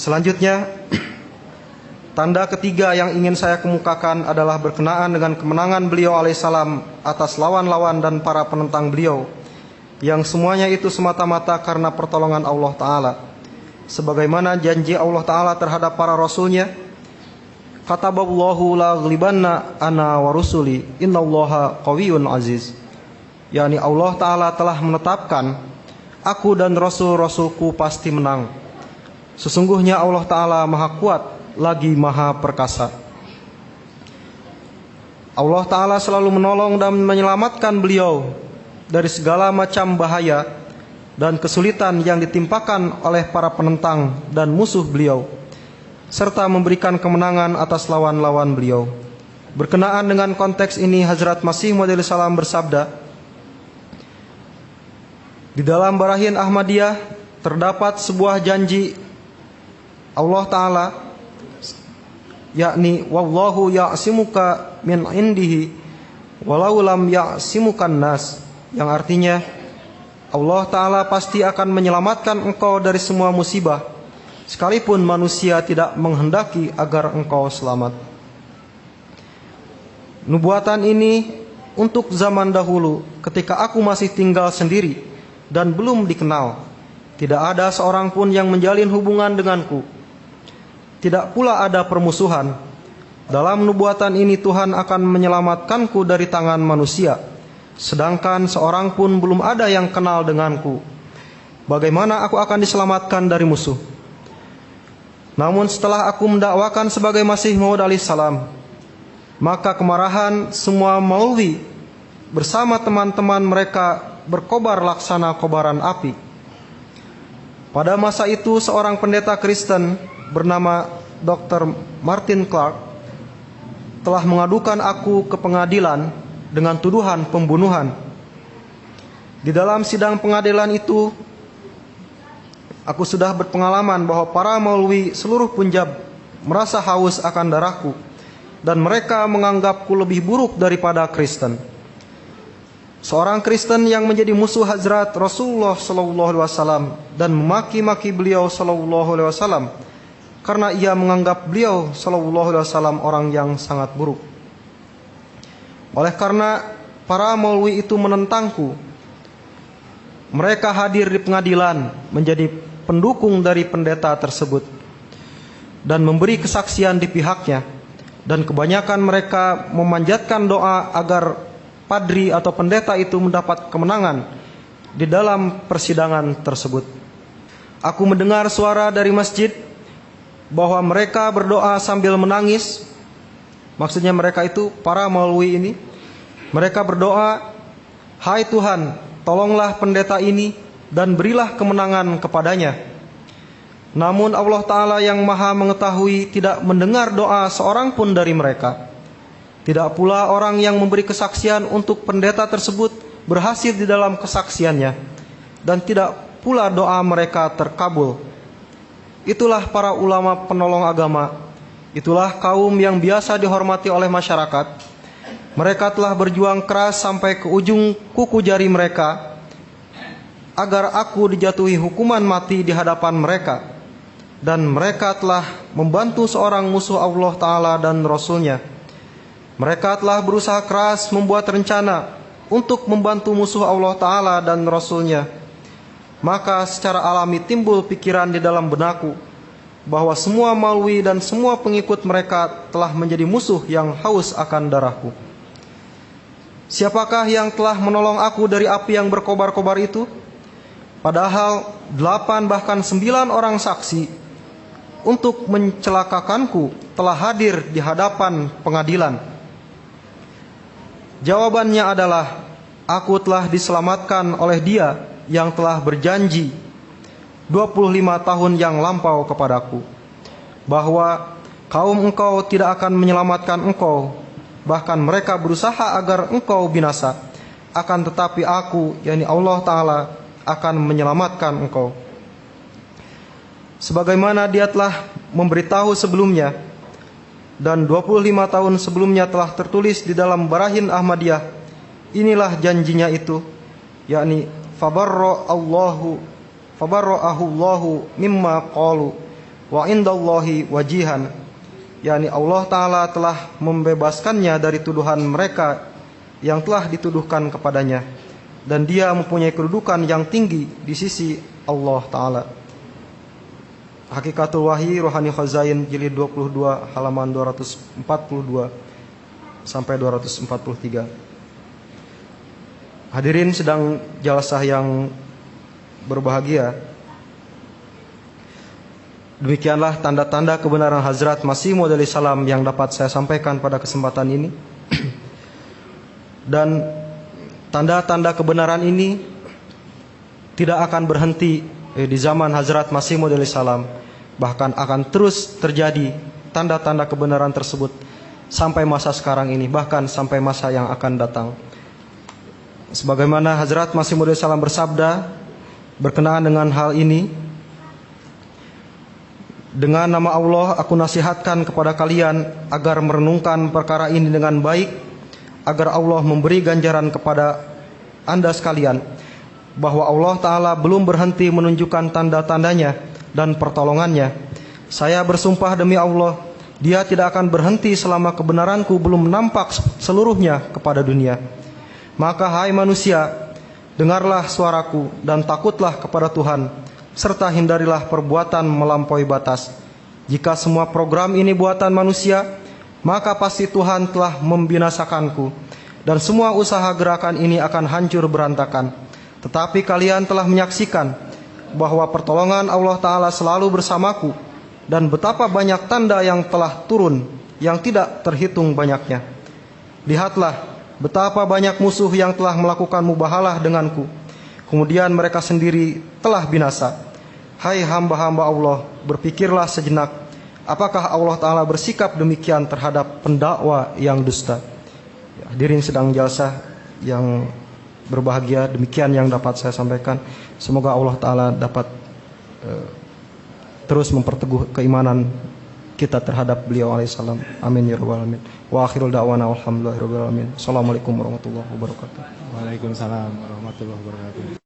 Selanjutnya, tanda ketiga yang ingin saya kemukakan adalah berkenaan dengan kemenangan beliau alaihissalam atas lawan-lawan dan para penentang beliau, yang semuanya itu semata-mata karena pertolongan Allah Ta'ala, sebagaimana janji Allah Ta'ala terhadap para rasulnya, kataballahu la ghlibanna ana wa rusuli innallaha qawiyyun aziz, yakni Allah Ta'ala telah menetapkan aku dan rasul-rasulku pasti menang. Sesungguhnya Allah Ta'ala maha kuat lagi maha perkasa. Allah Ta'ala selalu menolong dan menyelamatkan beliau dari segala macam bahaya dan kesulitan yang ditimpakan oleh para penentang dan musuh beliau, serta memberikan kemenangan atas lawan-lawan beliau. Berkenaan dengan konteks ini, Hazrat Masih Maud salam bersabda, di dalam Barahin Ahmadiyah terdapat sebuah janji Allah Ta'ala, yakni wallahu ya'simuka min indihi walau lam ya'simukan nas, yang artinya Allah Ta'ala pasti akan menyelamatkan engkau dari semua musibah, sekalipun manusia tidak menghendaki agar engkau selamat. Nubuatan ini untuk zaman dahulu ketika aku masih tinggal sendiri dan belum dikenal. Tidak ada seorang pun yang menjalin hubungan denganku. Tidak pula ada permusuhan. Dalam nubuatan ini Tuhan akan menyelamatkanku dari tangan manusia, sedangkan seorang pun belum ada yang kenal denganku. Bagaimana aku akan diselamatkan dari musuh? Namun setelah aku mendakwakan sebagai Masih Maud alaihissalam, maka kemarahan semua maulwi bersama teman-teman mereka berkobar laksana kobaran api. Pada masa itu seorang pendeta Kristen bernama Dr. Martin Clark telah mengadukan aku ke pengadilan dengan tuduhan pembunuhan. Di dalam sidang pengadilan itu, aku sudah berpengalaman bahwa para maulwi seluruh Punjab merasa haus akan darahku, dan mereka menganggapku lebih buruk daripada Kristen. Seorang Kristen yang menjadi musuh Hazrat Rasulullah SAW dan memaki-maki beliau SAW karena ia menganggap beliau SAW orang yang sangat buruk. Oleh karena para maulwi itu menentangku, mereka hadir di pengadilan menjadi pendukung dari pendeta tersebut dan memberi kesaksian di pihaknya, dan kebanyakan mereka memanjatkan doa agar padri atau pendeta itu mendapat kemenangan di dalam persidangan tersebut. Aku mendengar suara dari masjid bahwa mereka berdoa sambil menangis. Maksudnya mereka itu para maulwi ini. Mereka berdoa, hai Tuhan, tolonglah pendeta ini dan berilah kemenangan kepadanya. Namun Allah Ta'ala yang maha mengetahui tidak mendengar doa seorang pun dari mereka. Tidak pula orang yang memberi kesaksian untuk pendeta tersebut berhasil di dalam kesaksiannya, dan tidak pula doa mereka terkabul. Itulah para ulama penolong agama. Itulah kaum yang biasa dihormati oleh masyarakat. Mereka telah berjuang keras sampai ke ujung kuku jari mereka agar aku dijatuhi hukuman mati di hadapan mereka. Dan mereka telah membantu seorang musuh Allah Ta'ala dan Rasulnya. Mereka telah berusaha keras membuat rencana untuk membantu musuh Allah Ta'ala dan Rasulnya. Maka secara alami timbul pikiran di dalam benakku bahwa semua maulwi dan semua pengikut mereka telah menjadi musuh yang haus akan darahku. Siapakah yang telah menolong aku dari api yang berkobar-kobar itu? Padahal 8 bahkan 9 orang saksi untuk mencelakakanku telah hadir di hadapan pengadilan. Jawabannya adalah, aku telah diselamatkan oleh Dia yang telah berjanji 25 tahun yang lampau kepadaku, bahwa kaum engkau tidak akan menyelamatkan engkau, bahkan mereka berusaha agar engkau binasa. Akan tetapi aku, yakni Allah Ta'ala, akan menyelamatkan engkau. Sebagaimana Dia telah memberitahu sebelumnya, dan 25 tahun sebelumnya telah tertulis di dalam Barahin Ahmadiyah, inilah janjinya itu, yakni fabarra'ahu Allahu mimma qalu wa indallahi wajihan, yakni Allah Ta'ala telah membebaskannya dari tuduhan mereka yang telah dituduhkan kepadanya, dan dia mempunyai kedudukan yang tinggi di sisi Allah Ta'ala. Hakikatul Wahyi Rohani Khazain jilid 22 halaman 242 sampai 243. Hadirin sedang jalasah yang berbahagia, demikianlah tanda-tanda kebenaran Hazrat Masih Maud salam yang dapat saya sampaikan pada kesempatan ini. Dan tanda-tanda kebenaran ini tidak akan berhenti di zaman Hazrat Masih Maud salam, bahkan akan terus terjadi tanda-tanda kebenaran tersebut sampai masa sekarang ini, bahkan sampai masa yang akan datang. Sebagaimana Hazrat Masih Maud salam bersabda berkenaan dengan hal ini, dengan nama Allah aku nasihatkan kepada kalian agar merenungkan perkara ini dengan baik, agar Allah memberi ganjaran kepada anda sekalian, bahwa Allah Ta'ala belum berhenti menunjukkan tanda-tandanya dan pertolongannya. Saya bersumpah demi Allah, Dia tidak akan berhenti selama kebenaranku belum nampak seluruhnya kepada dunia. Maka hai manusia, dengarlah suaraku dan takutlah kepada Tuhan, serta hindarilah perbuatan melampaui batas. Jika semua program ini buatan manusia, maka pasti Tuhan telah membinasakanku, dan semua usaha gerakan ini akan hancur berantakan. Tetapi kalian telah menyaksikan bahwa pertolongan Allah Ta'ala selalu bersamaku, dan betapa banyak tanda yang telah turun yang tidak terhitung banyaknya. Lihatlah betapa banyak musuh yang telah melakukan mubahalah denganku, kemudian mereka sendiri telah binasa. Hai hamba-hamba Allah, berpikirlah sejenak, apakah Allah Ta'ala bersikap demikian terhadap pendakwa yang dusta? Ya, hadirin sedang jalsah yang berbahagia, demikian yang dapat saya sampaikan. Semoga Allah Ta'ala dapat terus memperteguh keimanan kita terhadap beliau alaihissalam. Amin ya rabbal alamin. Wa akhirul da'wana walhamdulillahi rabbil alamin. Assalamualaikum warahmatullahi wabarakatuh. Waalaikumsalam warahmatullahi wabarakatuh.